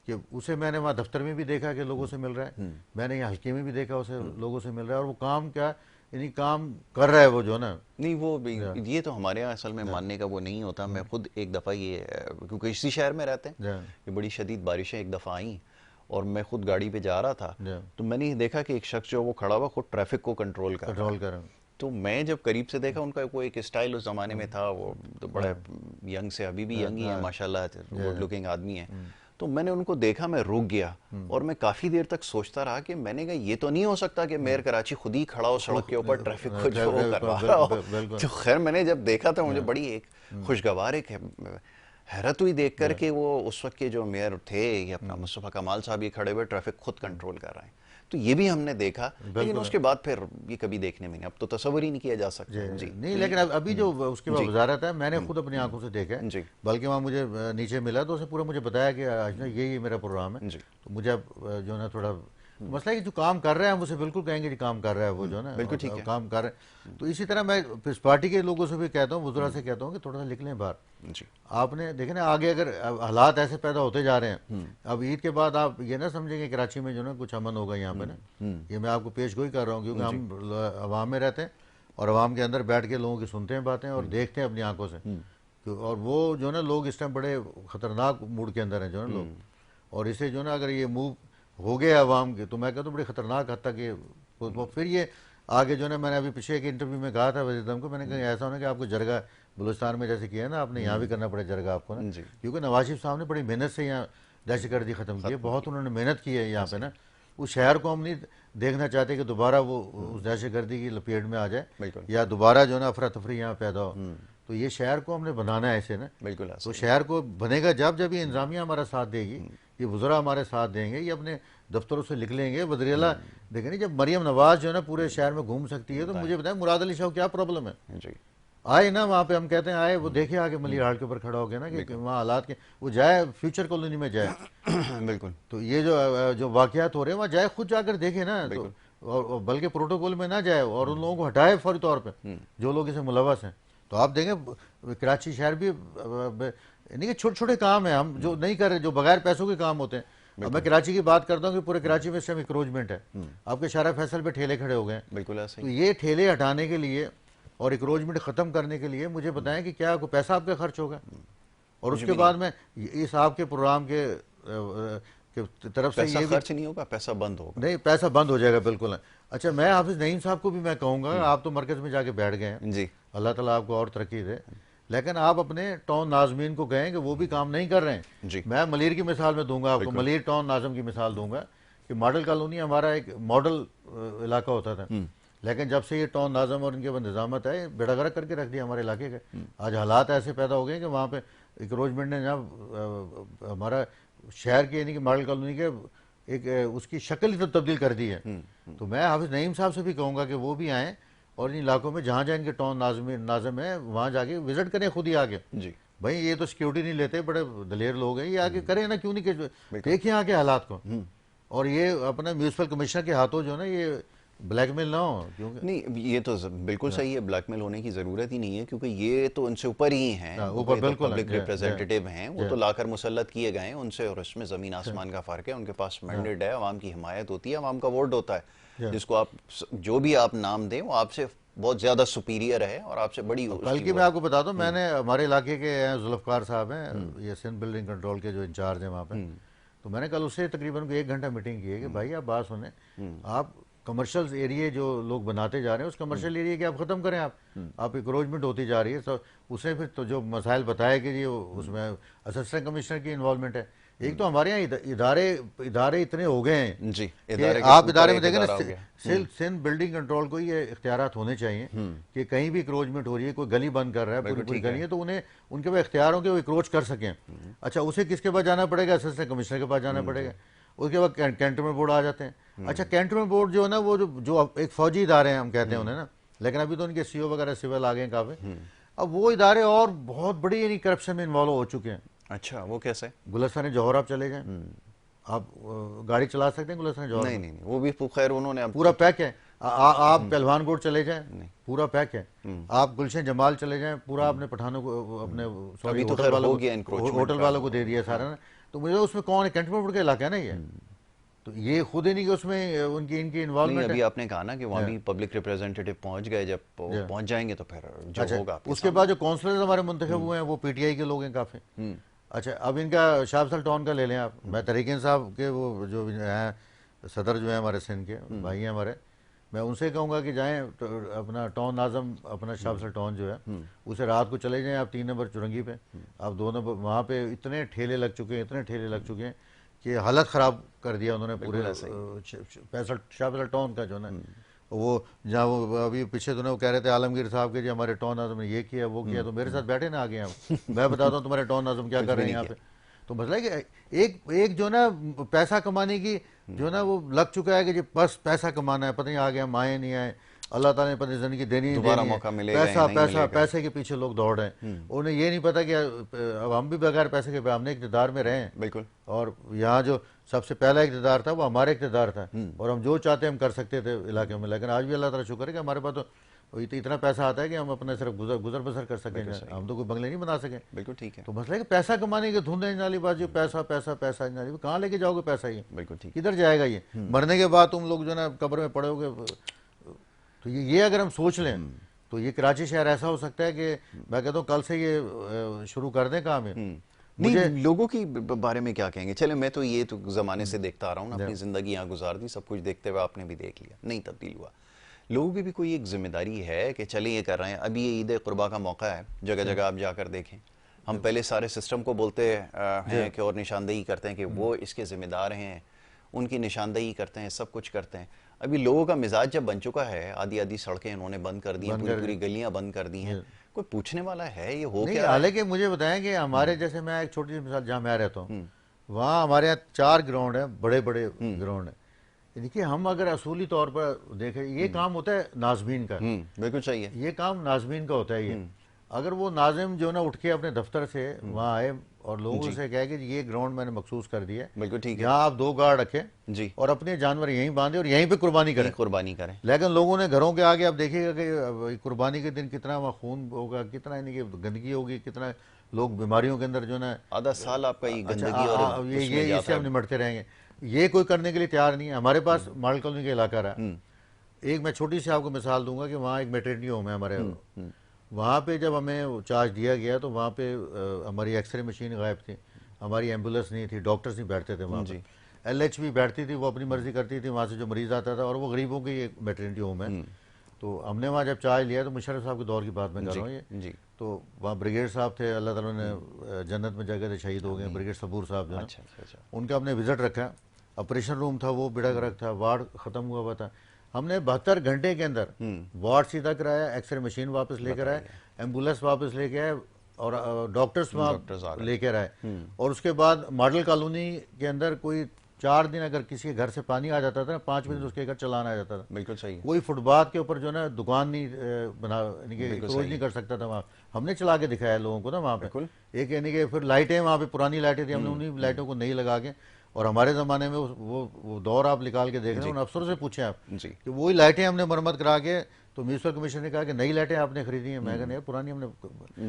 कि उसे मैंने वहाँ दफ्तर में भी देखा कि लोगों से मिल रहा है, मैंने यहाँ हल्के में भी देखा उसे लोगों से मिल रहा है, और वो काम क्या यानी काम कर रहा है वो जो ना। नहीं वो ये तो हमारे यहाँ असल में मानने का वो नहीं होता। मैं खुद एक दफ़ा ये क्योंकि इसी शहर में रहते हैं, ये बड़ी शदीद बारिशें एक दफ़ा आई और मैं खुद गाड़ी पे जा रहा था, तो मैंने ये देखा कि एक शख्स जो वो खड़ा हुआ खुद ट्रैफिक को कंट्रोल कर रहा है। तो मैं जब करीब से देखा, उनका कोई एक स्टाइल उस ज़माने में था, वो तो बड़ा यंग से, अभी भी यंग ही है माशाल्लाह, गुड लुकिंग आदमी है। तो मैंने उनको देखा, मैं रुक गया और मैं काफ़ी देर तक सोचता रहा कि मैंने कहा ये तो नहीं हो सकता कि मेयर कराची खुद ही खड़ा हो सड़क के ऊपर ट्रैफिक को जो वो करवा रहा हो। तो खैर मैंने जब देखा था मुझे बड़ी एक खुशगवार एक हैरत हुई देख कर के वो उस वक्त के जो मेयर थे, ये अपना मुस्तफा कमाल साहब, ये खड़े हुए ट्रैफिक खुद कंट्रोल कर रहे हैं। तो ये भी हमने देखा, लेकिन उसके बाद फिर ये कभी देखने में नहीं, अब तो तस्वर ही नहीं किया जा सकता। जी नहीं, लेकिन अभी जो उसके बाद वजारत है, मैंने खुद अपनी आंखों से देखा है, बल्कि वहाँ मुझे नीचे मिला तो उसे पूरा मुझे बताया कि आज ना यही मेरा प्रोग्राम है। तो मुझे अब जो ना थोड़ा मसला है कि जो काम कर रहे हैं हम उसे बिल्कुल कहेंगे कि काम कर रहा है वो जो ना, बिल्कुल ठीक है, काम कर रहे हैं। तो इसी तरह मैं इस पार्टी के लोगों से भी कहता हूँ, वज़रा से कहता हूँ कि थोड़ा सा निकलें बाहर। आपने देखे ना आगे अगर हालात ऐसे पैदा होते जा रहे हैं, अब ईद के बाद आप ये ना समझेंगे कराची में जो ना कुछ अमन होगा यहाँ पे ना, ये मैं आपको पेश गोई कर रहा हूँ, क्योंकि हम अवाम में रहते हैं और अवाम के अंदर बैठ के लोगों की सुनते हैं बातें और देखते हैं अपनी आंखों से। और वो जो ना लोग इस टाइम बड़े खतरनाक मूड के अंदर हैं जो ना लोग, और इसे जो ना अगर ये मूव हो गया अवाम के, तो मैं कहता हूँ बड़ी खतरनाक हद तक ये फिर ये आगे जो ना, मैंने अभी पिछले एक इंटरव्यू में कहा था वज़ीर-ए-आज़म को, मैंने कहा ऐसा होना कि आपको जरगा बलूचिस्तान में जैसे किया ना आपने, यहाँ भी करना पड़े जरगा आपको ना, क्योंकि नवाज शरीफ साहब ने बड़ी मेहनत से यहाँ दहशतगर्दी ख़त्म की है, बहुत उन्होंने मेहनत की है यहाँ पे ना। उस शहर को हम नहीं देखना चाहते कि दोबारा वो उस दहशतगर्दी की लपेट में आ जाए या दोबारा जो ना अफरा तफरी यहाँ पैदा हो। तो ये शहर को हमने बनाना है ऐसे ना, बिल्कुल। तो शहर को बनेगा जब ये इंतजामिया हमारा साथ देगी, ये वज़रा हमारे साथ देंगे, ये अपने दफ्तरों से निकलेंगे। वज़ीर-ए-आला देखें नहीं, जब मरियम नवाज जो है ना पूरे शहर में घूम सकती है, तो मुझे बताएं मुराद अली शाह क्या प्रॉब्लम है? आए ना वहाँ पे, हम कहते हैं आए, वो देखे आगे मलिर हाट के ऊपर खड़ा हो गया ना कि वहाँ हालात के, वो जाए फ्यूचर कॉलोनी में जाए। बिल्कुल। तो ये जो वाक़यात हो रहे हैं वहाँ जाए, खुद जाकर देखे ना, तो और बल्कि प्रोटोकॉल में ना जाए और उन लोगों को हटाए फौरी तौर पर जो लोग इसे मुलवस हैं। तो आप देखें कराची शहर भी नहीं कि छोटे छोटे काम है हम जो नहीं कर रहे, जो बगैर पैसों के काम होते हैं। अब मैं कराची की बात करता हूँ कि पूरे कराची में इस टाइम इंक्रोचमेंट है, आपके शारा फैसल पे ठेले खड़े हो गए। बिल्कुल ऐसे ही। तो ये ठेले हटाने के लिए और इंक्रोचमेंट खत्म करने के लिए मुझे बताएं कि क्या कोई पैसा आपका खर्च होगा? और उसके बाद में इस आपके प्रोग्राम के तरफ से ये खर्च नहीं होगा, पैसा बंद होगा। नहीं, पैसा बंद हो जाएगा बिल्कुल। अच्छा, मैं हाफिज नईम साहब को भी मैं कहूँगा, आप तो मरकज में जाके बैठ गए हैं जी, अल्लाह ताला आपको और तरक्की दे, लेकिन आप अपने टाउन नाजमीन को कहें कि वो भी काम नहीं कर रहे हैं जी। मैं मलिर की मिसाल में दूंगा आपको, मलिर टाउन नाजम की मिसाल दूंगा कि मॉडल कॉलोनी हमारा एक मॉडल इलाका होता था, लेकिन जब से ये टाउन नाजम और इनके निजामत है, बेड़ा गर्क करके रख दिया हमारे इलाके के। आज हालात ऐसे पैदा हो गए कि वहाँ पे इंक्रोचमेंट ने जहाँ हमारा शहर के यानी कि मॉडल कॉलोनी के एक उसकी शक्ल ही तो तब्दील कर दी है। तो मैं हाफिज नईम साहब से भी कहूँगा कि वो भी आएँ और इन इलाकों में जहाँ जहाँ इनके टाउन नाजम है वहाँ जाके विजिट करें खुद ही आके जी। भाई ये तो सिक्योरिटी नहीं लेते, बड़े दलेर लोग हैं, ये आके करें ना, क्यों नहीं, देखिए यहाँ के हालात को। और ये अपना म्यूनसिपल कमिश्नर के हाथों जो ना ये ब्लैकमेल ना हो, क्योंकि नहीं ये तो बिल्कुल सही है, ब्लैकमेल होने की ज़रूरत ही नहीं है, क्योंकि ये तो उनसे ऊपर ही हैं, ऊपर बिल्कुल पब्लिक रिप्रेजेंटेटिव हैं, वो तो लाकर मुसल्लत किए गए हैं उनसे, और इसमें ज़मीन आसमान का फ़र्क है। उनके पास मैंडेट है, अवाम की हिमायत होती है, अवाम का वोट होता है, जिसको आप जो भी आप नाम दें वो आपसे बहुत ज़्यादा सुपीरियर है और आपसे बड़ी। बल्कि मैं आपको बता दूं, मैंने हमारे इलाके के जुल्फ़कार साहब हैं, ये सिंध बिल्डिंग कंट्रोल के जो इंचार्ज हैं वहाँ पे, तो मैंने कल उससे तकरीबन 1 घंटा मीटिंग की है कि भाई आप बात सुने, आप कमर्शियल एरिया जो लोग बनाते जा रहे हैं उस कमर्शियल एरिया की आप ख़त्म करें। आप इंक्रोचमेंट होती जा रही है, तो उसे फिर तो जो मसाइल बताए कि जी उसमें असिस्टेंट कमिश्नर की इन्वॉल्वमेंट है। एक तो हमारे यहाँ इदारे इतने हो गए हैं जी, आप इदारे में देखें ना, सिंध बिल्डिंग कंट्रोल को ये इख्तियारात होने चाहिए कि कहीं भी इंक्रोचमेंट हो रही है, कोई गली बंद कर रहा है, पूरी गली है, तो उन्हें उनके पास इख्तियार हो कि वो इंक्रोच कर सकें। अच्छा, उसे किसके पास जाना पड़ेगा? असिस्टेंट कमिश्नर के पास जाना पड़ेगा। उसके बाद कैंटोनमेंट बोर्ड आ जाते हैं। अच्छा, कैंटोनमेंट बोर्ड जो है ना, वो जो एक फौजी इदारे हैं हम कहते हैं उन्हें ना, लेकिन अभी तो उनके सीओ वगैरह सिविल आ गए काफ़ी। अब वो इदारे और बहुत बड़ी यानी करप्शन में इन्वॉल्व हो चुके हैं। अच्छा, वो कैसे? गुलस्तान जौहर आप चले जाएं, आप गाड़ी चला सकते हैं गुलस्तान जौहर? नहीं, वो भी खैर उन्होंने पूरा पैक है। आप पहलवान कोट चले जाएं, पूरा पैक है। आप गुलशन जमाल चले जाएं, पूरा आपने पठानों को अपने सॉरी अभी तो होटल खैर वालों हो गया को encroachment होटल का। वालों को दे दिया सारा ना। तो मुझे उसमें कौन है, कैंटनमेंट का इलाका है ना ये, तो ये खुद ही नहीं कि उसमें उनकी इनकी नहीं, इन्वॉल्वमेंट अभी है। आपने कहा ना कि वहाँ भी पब्लिक रिप्रेजेंटेटिव पहुंच गए, जब पहुंच जाएंगे तो फिर जो अच्छा, होगा आपके उसके सामने। बाद जो काउंसलर्स हमारे मुंतखब हुए हैं वो पीटीआई के लोग हैं काफ़ी। अच्छा, अब इनका शाहफजल टाउन का ले लें आप, मैं तरीक़े साहब के वो जो हैं सदर जो है हमारे सिंध के भाई हैं हमारे, मैं उनसे कहूँगा कि जाएं तो अपना टाउन नाज़म अपना शाहफजल टाउन जो है उसे रात को चले जाएं आप 3 नंबर चुरंगी पे, आप 2 नंबर वहाँ पे इतने ठेले लग चुके हैं, इतने ठेले लग चुके हैं कि हालत ख़राब कर दिया उन्होंने पूरे शाहफजल टाउन का जो ना। वो जहाँ वो अभी पीछे तो वो कह रहे थे आलमगीर साहब के जी हमारे टाउन नाज़म ने ये किया वो किया, तो मेरे साथ बैठे ना आगे आप, मैं बताता हूँ तुम्हारे टाउन नाज़म क्या कर रहे हैं यहाँ पे। तो मसला है कि एक एक जो ना पैसा कमाने की जो ना वो लग चुका है कि जी बस पैसा कमाना है, पता नहीं आ गया माए नहीं आए, अल्लाह ताला ने पता नहीं ज़िंदगी देनी नहीं दोबारा देनी है, मौका मिलेगा या पैसा नहीं पैसा मिलेगा। पैसे के पीछे लोग दौड़ रहे हैं। उन्हें ये नहीं पता कि अब हम भी बगैर पैसे के हमने इक़्तिदार में रहे हैं, बिल्कुल। और यहाँ जो सबसे पहला इक़्तिदार था वो हमारा इक़्तिदार था, और हम जो चाहते हम कर सकते थे इलाके में। लेकिन आज भी अल्लाह ताला शुक्र है कि हमारे पास तो इतना पैसा आता है कि हम अपने सिर्फ गुजर बसर कर सकेंगे, हम तो कोई बंगले नहीं बना सकें। बिल्कुल ठीक है। तो मसला है कि पैसा कमाने की धुंध है नालीबाजी, पैसा पैसा पैसा नाली, कहाँ लेके जाओगे पैसा, ये बिल्कुल ठीक। किधर जाएगा ये, मरने के बाद तुम लोग जो ना कब्र में पड़ोगे। तो ये अगर हम सोच लें तो ये कराची शहर ऐसा हो सकता है कि मैं कहता हूँ कल से ये शुरू कर दें काम है। नहीं, लोगों की बारे में क्या कहेंगे? चले, मैं तो ये तो ज़माने से देखता आ रहा हूँ ना, अपनी ज़िंदगी यहाँ गुजार दी, सब कुछ देखते हुए आपने भी देख लिया, नहीं तब्दील हुआ। लोगों की भी कोई एक जिम्मेदारी है कि चले ये कर रहे हैं। अभी ये ईद कुर्बा का मौका है, जगह जगह आप जाकर देखें, हम पहले सारे सिस्टम को बोलते हैं कि और निशानदेही करते हैं कि वो इसके ज़िम्मेदार हैं, उनकी निशानदेही करते हैं, सब कुछ करते हैं। अभी लोगों का मिजाज जब बन चुका है, आधी आधी सड़कें इन्होंने बंद कर दी हैं, पूरी पूरी गलियां बंद कर दी हैं, कोई पूछने वाला है ये हो क्या? हालांकि मुझे बताएं कि हमारे जैसे, मैं एक छोटी सी मिसाल जहाँ मैं रहता हूँ, वहाँ हमारे यहाँ 4 ग्राउंड है, बड़े बड़े ग्राउंड है। देखिए हम अगर असूली तौर पर देखें, ये काम होता है नाज़मीन का, बिल्कुल चाहिए, ये काम नाज़मीन का होता है। ये अगर वो नाज़िम जो ना उठ के अपने दफ्तर से वहाँ आए और लोगों से कहे कि ये ग्राउंड मैंने मखसूस कर दिया है, बिल्कुल ठीक है, यहाँ आप 2 गार्ड रखें जी, और अपने जानवर यहीं बांधे और यहीं पे कुर्बानी करें। लेकिन लोगों ने घरों के आगे, आप देखिएगा कि कुर्बानी के दिन कितना वहाँ खून होगा, कितना यानी कि गंदगी होगी, कितना लोग बीमारियों के अंदर जो ना आधा साल आपका ये गंदगी और ये इससे हम निमटते रहेंगे। ये कोई करने के लिए तैयार नहीं है। हमारे पास मॉडल कॉलोनी का इलाका रहा, एक मैं छोटी सी आपको मिसाल दूंगा कि वहाँ एक मैटरनिटी होम है हमारे, वहाँ पे जब हमें चार्ज दिया गया तो वहाँ पे हमारी एक्सरे मशीन गायब थी, हमारी एम्बुलेंस नहीं थी, डॉक्टर्स नहीं बैठते थे वहाँ पे, LH भी बैठती थी, वो अपनी मर्जी करती थी वहाँ से जो मरीज आता था, और वो गरीबों की एक मैटरनिटी होम है। तो हमने वहाँ जब चार्ज लिया तो मुशर्रफ साहब के दौर की बात मैं कर रहा हूँ ये, तो वहाँ ब्रिगेड साहब थे, अल्लाह ताला ने जन्नत में जगह थे, शहीद हो गए, ब्रिगेड सबूर साहब जो है, उनका हमने विजिट रखा। ऑपरेशन रूम था वो बिड़ा गर्क था, वार्ड ख़त्म हुआ हुआ था। हमने 72 घंटे के अंदर वार्ड सीधा कराया, एक्सरे मशीन वापस लेकर आए, एम्बुलेंस वापस लेके आए, और डॉक्टर्स वहाँ लेकर आए। और उसके बाद मॉडल कॉलोनी के अंदर कोई 4 दिन अगर किसी के घर से पानी आ जाता था ना, 5 दिन उसके घर चलाना आ जाता था। बिल्कुल सही है। कोई फुटपाथ के ऊपर जो ना दुकान नहीं बना, क्लोज नहीं कर सकता था वहाँ, हमने चला के दिखाया लोगों को ना वहाँ पे। एक यानी कि फिर लाइटें वहाँ पे पुरानी लाइटें थी, हमने उन्हीं लाइटों को नई लगा के, और हमारे ज़माने में वो दौर आप निकाल के देख रहे हैं, उन अफसरों से पूछें आप कि वही लाइटें हमने मरम्मत करा के, तो म्यूनसिपल कमीशन ने कहा कि नई लाइटें आपने खरीदी हैं, मैं कहने पुरानी हमने।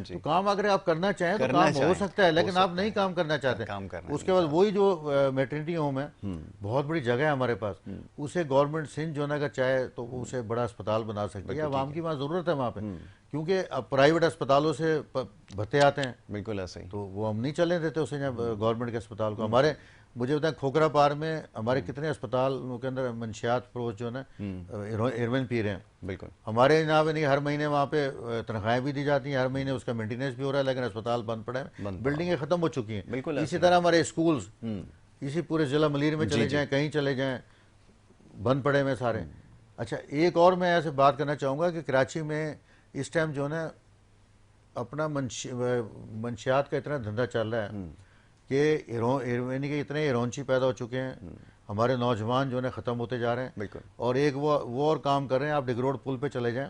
तो काम अगर आप करना चाहें तो काम हो सकता है, लेकिन आप नहीं काम करना चाहते। उसके बाद वही जो मैटरनिटी होम है, बहुत बड़ी जगह है हमारे पास, उसे गवर्नमेंट सिंध जो ना अगर चाहे तो उसे बड़ा अस्पताल बना सकती है। आवाम की वहाँ ज़रूरत है वहाँ पे, क्योंकि अब प्राइवेट अस्पतालों से भत्ते आते हैं, बिल्कुल ऐसा ही, तो वो हम नहीं चलने देते उसे गवर्नमेंट के अस्पताल को। हमारे मुझे बताएं खोखरा पार में हमारे कितने अस्पतालों के अंदर मंशियात फरोश जो है हेरोइन पी रहे हैं। बिल्कुल हमारे यहाँ पे नहीं, हर महीने वहाँ पे तनख्वाहें भी दी जाती हैं, हर महीने उसका मेंटेनेंस भी हो रहा है, लेकिन अस्पताल बंद पड़े हैं, बिल्डिंगें खत्म हो चुकी हैं। इसी तरह हमारे स्कूल्स, इसी पूरे जिला मलीर में चले जाएँ, कहीं चले जाएँ, बंद पड़े हुए सारे। अच्छा, एक और मैं ऐसे बात करना चाहूँगा कि कराची में इस टाइम जो है अपना मंशियात का इतना धंधा चल रहा है कि यानी कि इतने हिरोइनची पैदा हो चुके हैं, हमारे नौजवान जो है ख़त्म होते जा रहे हैं। बिल्कुल। और एक वो और काम कर रहे हैं, आप डिग रोड पुल पे चले जाएं,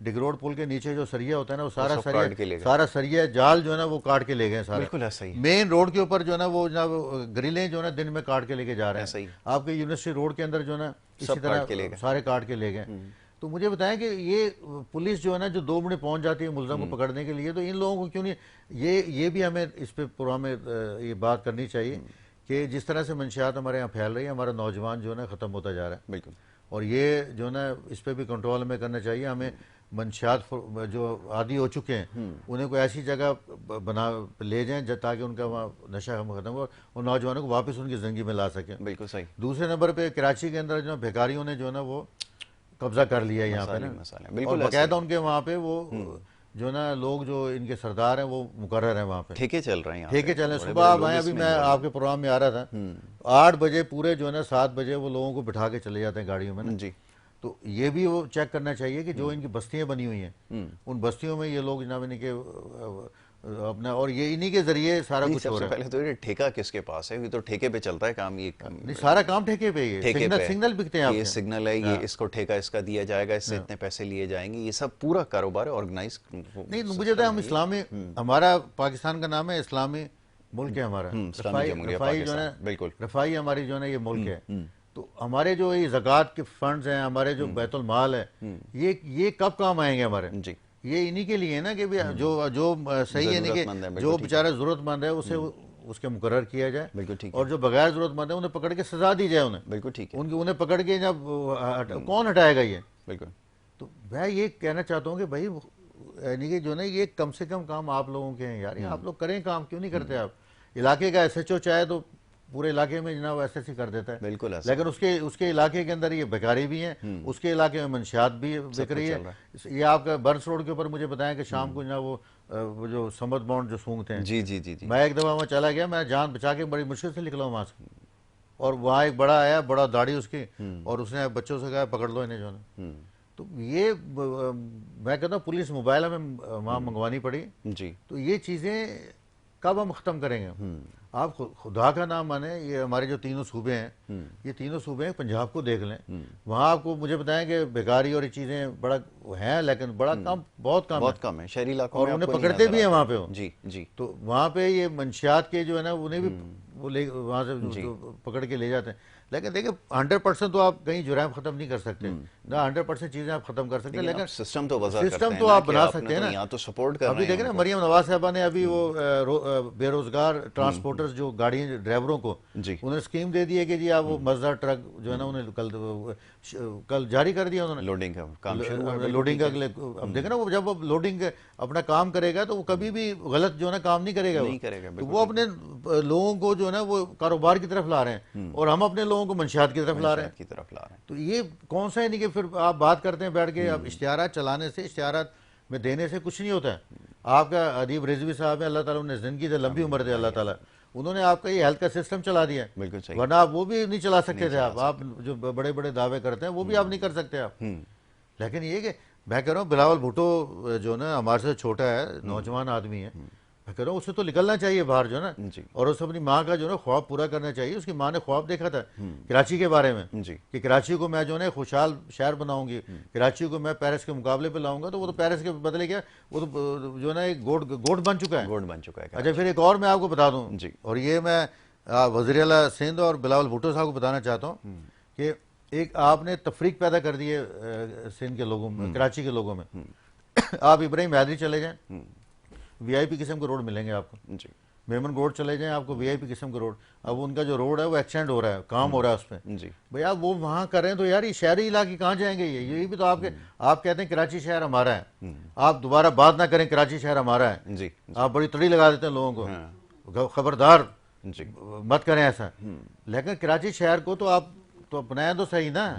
डिग रोड पुल के नीचे जो सरिया होता है ना, वो सारा सरिया जाल जो है ना वो काट के ले गए सारे। बिल्कुल ऐसा ही। मेन रोड के ऊपर जो है ना वो जनाब ग्रिलें जो है ना दिन में काट के लेके जा रहे हैं। आपके यूनिवर्सिटी रोड के अंदर जो है ना इसी तरह सारे काट के ले गए। तो मुझे बताएं कि ये पुलिस जो है ना जो 2 मिनट पहुंच जाती है मुलज़म को पकड़ने के लिए, तो इन लोगों को क्यों नहीं, ये भी हमें इस पे पूरा में ये बात करनी चाहिए कि जिस तरह से मंशियात हमारे यहाँ फैल रही है, हमारा नौजवान जो है ना ख़त्म होता जा रहा है। बिल्कुल। और ये जो है ना इस पर भी कंट्रोल हमें करना चाहिए। हमें मंशियात जो आदी हो चुके हैं उन्हें कोई ऐसी जगह बना ले जाएं ताकि उनका वहाँ नशा खत्म हो और नौजवानों को वापस उनकी ज़िंदगी में ला सकें। बिल्कुल सही। दूसरे नंबर पे कराची के अंदर जो भिखारियों ने जो है ना वो कब्जा कर लिया यहाँ पे ना, और बाकायदा उनके वहाँ पे वो जो ना लोग जो इनके सरदार हैं वो मुकर्रर हैं वहाँ पे, ठेके चल रहे हैं, ठेके चल रहे हैं। सुबह आप आए, अभी मैं आपके प्रोग्राम में आ रहा था, 8 बजे पूरे जो है ना 7 बजे वो लोगों को बिठा के चले जाते हैं गाड़ियों में ना जी। तो ये भी वो चेक करना चाहिए कि जो इनकी बस्तियां बनी हुई हैं उन बस्तियों में ये लोग जनाब इनके अपना, और ये इन्हीं के जरिए सारा कुछ हो रहा है। पहले तो ये ठेका किसके पास है? ये तो ठेके पे चलता है काम। ये नहीं, सारा काम ठेके पे ही है। सिग्नल बिकते हैं, ये सिग्नल है, ये इसको ठेका इसका दिया जाएगा, इससे इतने पैसे लिए जाएंगे, ये सब पूरा कारोबार है, ऑर्गेनाइज। नहीं, मुझे हम इस्लामी, हमारा पाकिस्तान का नाम है इस्लामी मुल्क है हमारा, रफाई जो है, बिल्कुल रफाई हमारी जो है ये मुल्क है। तो हमारे जो ये ज़कात के फंड्स हैं, हमारे जो बैतुल माल है, ये कब काम आएंगे हमारे जी? ये इन्हीं के लिए है ना कि जो सही है, नहीं कि जो बेचारा जरूरतमंद है उसे उसके मुकर्रर किया जाए, बिल्कुल ठीक, और जो बगैर जरूरतमंद है उन्हें पकड़ के सजा दी जाए उन्हें, बिल्कुल ठीक है। उन्हें पकड़ के जब कौन हटाएगा ये? बिल्कुल। तो मैं ये कहना चाहता हूँ कि भाई यानी कि जो ना ये कम से कम काम आप लोगों के हैं यार, आप लोग करें काम, क्यों नहीं करते आप? इलाके का SHO चाहे तो पूरे इलाके में जनाब SSC कर देता है, बिल्कुल, लेकिन उसके इलाके के अंदर ये बेकारी भी है, उसके इलाके में मंशियात भी बिक रही है। ये आपका बर्स रोड के ऊपर मुझे बताया कि शाम को जनाब वो जो समद बाउंड जो सूंघते हैं, जी जी जी जी, मैं एक दफ़ा वहाँ चला गया, मैं जान बचा के बड़ी मुश्किल से निकला वहाँ से, और वहाँ एक बड़ा आया, बड़ा दाढ़ी उसकी, और उसने बच्चों से कहा पकड़ लो इन्हें जो है। तो ये मैं कहता हूँ पुलिस मोबाइल हमें वहाँ मंगवानी पड़ी जी। तो ये चीज़ें कब हम ख़त्म करेंगे? आप खुदा का नाम माने, ये हमारे जो तीनों सूबे हैं, ये तीनों सूबे हैं, पंजाब को देख लें, वहाँ आपको मुझे बताएं कि बेकारी और ये चीज़ें बड़ा हैं, लेकिन बड़ा कम, बहुत कम है शहरी इलाकों में, और उन्हें पकड़ते भी हैं वहाँ पे जी जी। तो वहाँ पे ये मंशियात के जो है ना उन्हें भी वो वहाँ से पकड़ के ले जाते हैं। लेकिन देखिए 100% तो आप कहीं जुर्म खत्म नहीं कर सकते ना, 100% चीजें आप खत्म कर सकते हैं, लेकिन सिस्टम तो आप बना सकते हैं ना। यहाँ तो सपोर्ट कर अभी देखें ना, मरियम नवाज साहबा ने अभी वो बेरोजगार ट्रांसपोर्टर्स जो गाड़ी ड्राइवरों को उन्होंने स्कीम दे दी है कि जी आप वो मजदा ट्रक जो है ना उन्हें कल जारी कर दिया उन्होंने, लोडिंग का काम शुरू, लोडिंग का। अब देखें ना, वो जब वो लोडिंग अपना काम करेगा तो वो कभी भी गलत जो है ना काम नहीं करेगा, तो वो अपने लोगों को जो है ना वो कारोबार की तरफ ला रहे हैं, और हम अपने लोगों को मंशियात की तरफ ला रहे हैं। तो ये कौन सा है? नहीं कि फिर आप बात करते हैं बैठ के, अब इश्तिहारात चलाने से, इश्तिहारात में देने से कुछ नहीं होता है। आपका अदीब रिजवी साहब है, अल्लाह ताला उन्हें जिंदगी दे, लंबी उम्र दे अल्लाह ताला, उन्होंने आपका ये हेल्थ का सिस्टम चला दिया, बिल्कुल सही, वरना आप वो भी नहीं चला सकते थे। आप जो बड़े बड़े दावे करते हैं वो भी आप नहीं कर सकते आप। लेकिन ये कि मैं कह रहा हूँ बिलावल भुट्टो जो ना हमारे से छोटा है, नौजवान आदमी है, मैं कह रहा हूँ उसे तो निकलना चाहिए बाहर जो ना, और उसे अपनी माँ का जो ना ख्वाब पूरा करना चाहिए। उसकी माँ ने ख्वाब देखा था कराची के बारे में कि कराची को मैं जो है खुशहाल शहर बनाऊंगी, कराची को मैं पेरिस के मुकाबले पे लाऊंगा। तो वो तो पेरिस के बदले क्या, वो तो जो ना एक गोट बन चुका है। अच्छा, फिर एक और मैं आपको बता दूं, और ये मैं वज़ीर आला सिंध और बिलावल भुट्टो साहब को बताना चाहता हूँ कि एक आपने तफरीक पैदा कर दी है सिंध के लोगों में, कराची के लोगों में। आप इब्राहिम हैदरी चले जाएं, VIP किस्म के रोड मिलेंगे आपको जी। मेमन रोड चले जाएं, आपको VIP किस्म के रोड। अब उनका जो रोड है वो एक्सटेंड हो रहा है, काम हो रहा है उस पर जी। भैया वो वहाँ कर रहे हैं तो यार ये शहरी इलाके कहाँ जाएंगे? ये भी तो आप कहते हैं कराची शहर हमारा है, आप दोबारा बात ना करें कराची शहर हमारा है जी। आप बड़ी तड़ी लगा देते हैं लोगों को, खबरदार जी मत करें ऐसा। लेकिन कराची शहर को तो आप तो अपनाया तो सही ना।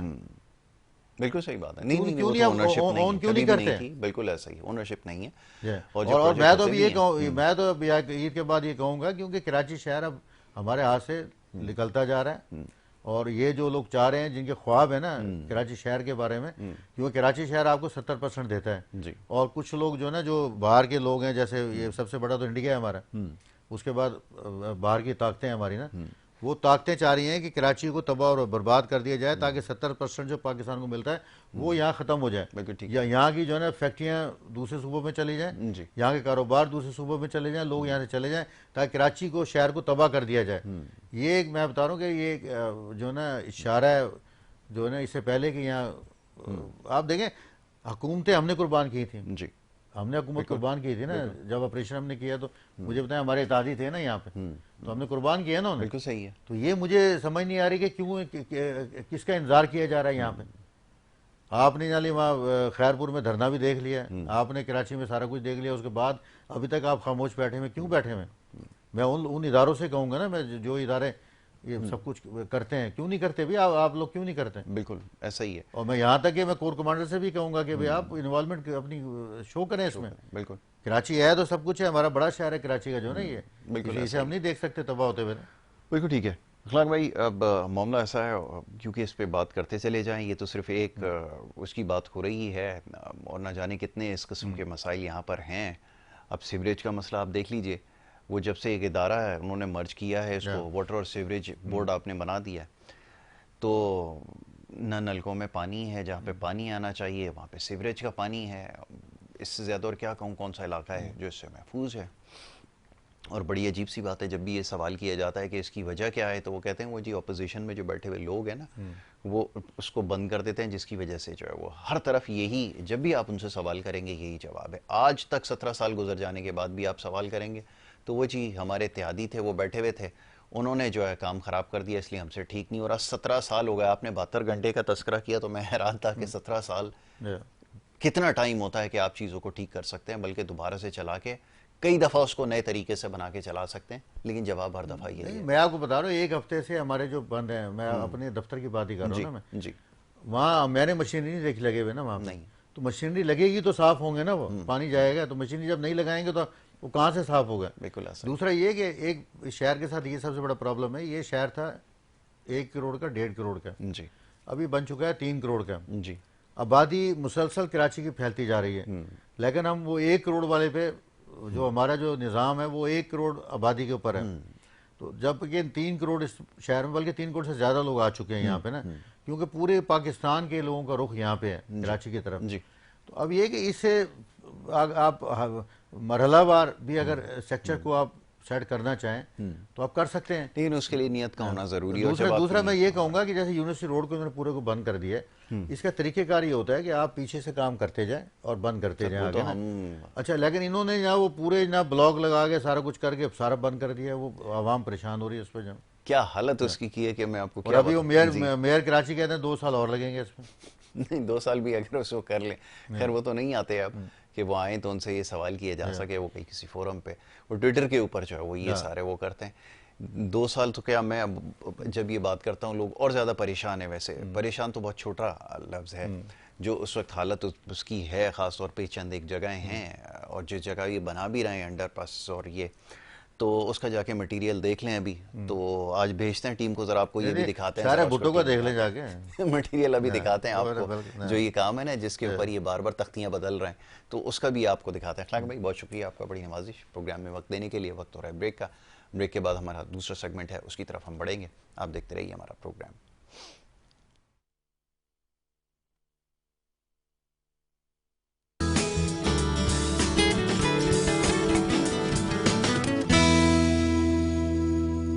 बिल्कुल सही बात है। नहीं, क्यों नहीं करते? बिल्कुल ऐसा ही, ओनरशिप नहीं है। और मैं तो अभी ये कहूँ, मैं तो ईद के बाद ये कहूँगा, क्योंकि कराची शहर अब हमारे हाथ से निकलता जा रहा है, और ये जो लोग चाह रहे हैं, जिनके ख्वाब है ना कराची शहर के बारे में, क्योंकि कराची शहर आपको 70% देता है, और कुछ लोग जो ना जो बाहर के लोग हैं, जैसे ये सबसे बड़ा तो इंडिया है हमारा, उसके बाद बाहर की ताकतें हैं हमारी ना, वो ताकतें चाह रही हैं कि कराची को तबाह और बर्बाद कर दिया जाए ताकि 70% जो पाकिस्तान को मिलता है वो यहाँ ख़त्म हो जाए, बिल्कुल ठीक या यहाँ की जो है ना फैक्ट्रियाँ दूसरे सूबों में चली जाएँ, जी। यहाँ के कारोबार दूसरे सूबों में चले जाएँ, लोग यहाँ से चले जाएँ ताकि कराची को, शहर को तबाह कर दिया जाए। ये एक मैं बता रहा हूँ कि ये जो है ना इशारा है, जो है ना इससे पहले कि यहाँ आप देखें हुकूमतें हमने कुर्बान की थी जी। हमने हुकूमत कुर्बान की थी ना, जब ऑपरेशन हमने किया तो मुझे बताया हमारे इत्तेहादी थे ना यहाँ पे, तो हमने कुर्बान किया ना उन्हें। बिल्कुल सही है। तो ये मुझे समझ नहीं आ रही कि क्यों किसका इंतजार किया जा रहा है यहाँ पे। आपने जाली वहाँ खैरपुर में धरना भी देख लिया, आपने कराची में सारा कुछ देख लिया, उसके बाद अभी तक आप खामोश बैठे हुए, क्यों बैठे हुए? मैं उन इदारों से कहूँगा ना, मैं जो इदारे ये सब कुछ करते हैं, क्यों नहीं करते भी आप लोग, क्यों नहीं करते? बिल्कुल ऐसा ही है। और मैं यहाँ तक कि मैं कोर कमांडर से भी कहूँगा कि भाई आप इन्वॉल्वमेंट अपनी शो करें इसमें। बिल्कुल। कराची है तो सब कुछ है, हमारा बड़ा शहर है कराची का जो ना, ये बिल्कुल इसे हम नहीं देख सकते तबाह होते हुए। बिल्कुल ठीक है अखलाक भाई। अब मामला ऐसा है, क्योंकि इस पे बात करते चले जाएं, ये तो सिर्फ एक उसकी बात हो रही है और ना जाने कितने इस किस्म के मसाइल यहाँ पर हैं। अब सीवरेज का मसला आप देख लीजिए, वो जब से एक इदारा है उन्होंने मर्ज किया है इसको, वाटर और सीवरेज बोर्ड आपने बना दिया है, तो न नलकों में पानी है, जहाँ पे पानी आना चाहिए वहाँ पे सीवरेज का पानी है। इससे ज़्यादा और क्या कहूँ, कौन सा इलाका है जो इससे महफूज है? और बड़ी अजीब सी बात है, जब भी ये सवाल किया जाता है कि इसकी वजह क्या है, तो वो कहते हैं वो जी अपोजिशन में जो बैठे हुए लोग हैं ना, वो उसको बंद कर देते हैं, जिसकी वजह से जो है वो हर तरफ यही, जब भी आप उनसे सवाल करेंगे यही जवाब है। आज तक 17 साल गुजर जाने के बाद भी आप सवाल करेंगे तो वो जी हमारे इत्तेहादी थे, वो बैठे हुए थे, उन्होंने जो है काम ख़राब कर दिया, इसलिए हमसे ठीक नहीं हो रहा। 17 साल हो गए। आपने 72 घंटे का तस्करा किया तो मैं हैरान था कि 17 साल कितना टाइम होता है कि आप चीज़ों को ठीक कर सकते हैं, बल्कि दोबारा से चला के कई दफ़ा उसको नए तरीके से बना के चला सकते हैं, लेकिन जवाब हर दफ़ा ये है। मैं आपको बता रहा हूँ, एक हफ्ते से हमारे जो बंद हैं, मैं अपने दफ्तर की बात ही कर रहा हूँ ना, मैं जी वहाँ मैंने मशीनरी नहीं देख लगे हुए ना वहाँ नहीं, तो मशीनरी लगेगी तो साफ होंगे ना, वो पानी जाएगा, तो मशीनरी जब नहीं लगाएंगे तो वो कहाँ से साफ होगा? बिल्कुल ऐसा। दूसरा ये कि एक शहर के साथ ये सबसे बड़ा प्रॉब्लम है, ये शहर था 1 करोड़ का, 1.5 करोड़ का, जी अभी बन चुका है 3 करोड़ का। जी। आबादी मुसलसल कराची की फैलती जा रही है, लेकिन हम वो 1 करोड़ वाले पे, जो हमारा जो निज़ाम है वो 1 करोड़ आबादी के ऊपर है। तो जब कि 3 करोड़ इस शहर में, बल्कि 3 करोड़ से ज़्यादा लोग आ चुके हैं यहाँ पे ना, क्योंकि पूरे पाकिस्तान के लोगों का रुख यहाँ पे है, कराची की तरफ जी। तो अब ये कि इससे आप मरहलावार भी अगर सेक्टर को आप सेट करना चाहें तो आप कर सकते हैं, लेकिन उसके लिए नियत का होना ज़रूरी है। दूसरा मैं ये कहूँगा कि जैसे यूनिवर्सिटी रोड को उन्होंने पूरे को बंद कर दिया है, इसका तरीक़ेकार ये होता है कि आप पीछे से काम करते जाएं और बंद करते जाएं आगे ना। अच्छा, लेकिन इन्होंने ना वो पूरे ना ब्लॉक लगा के सारा कुछ करके सारा बंद कर दिया, वो आवाम परेशान हो रही है उस पर। क्या हालत उसकी की है कि मैं आपको और क्या अभी वो मेयर कराची कहते हैं 2 साल और लगेंगे इसमें। नहीं, 2 साल भी अगर उसको कर लें, खैर वो तो नहीं आते अब कि वो आए तो उनसे ये सवाल किया जा सके, वो कहीं किसी फोरम पे, वो ट्विटर के ऊपर जो है वो ये सारे वो करते हैं। 2 साल तो क्या, मैं जब ये बात करता हूँ लोग और ज़्यादा परेशान है। वैसे परेशान तो बहुत छोटा लफ्ज़ है, जो उस वक्त हालत उसकी है, ख़ास तौर पे चंद एक जगह हैं, और जिस जगह ये बना भी रहे हैं अंडरपास और ये, तो उसका जाके मटेरियल देख लें अभी। तो आज भेजते हैं टीम को, जरा आपको ये भी दिखाते हैं, सारे भुट्टो का देख लें जाके मटेरियल अभी दिखाते हैं आपको, जो ये काम है ना जिसके ऊपर ये बार बार तख्तियां बदल रहे हैं, तो उसका भी आपको दिखाते हैं। अखलाक भाई बहुत शुक्रिया आपका, बड़ी नवाजिश प्रोग्राम में वक्त देने के लिए। वक्त हो रहा है ब्रेक का, ब्रेक के बाद हमारा दूसरा सेगमेंट है, उसकी तरफ हम बढ़ेंगे। आप देखते रहिए हमारा प्रोग्राम।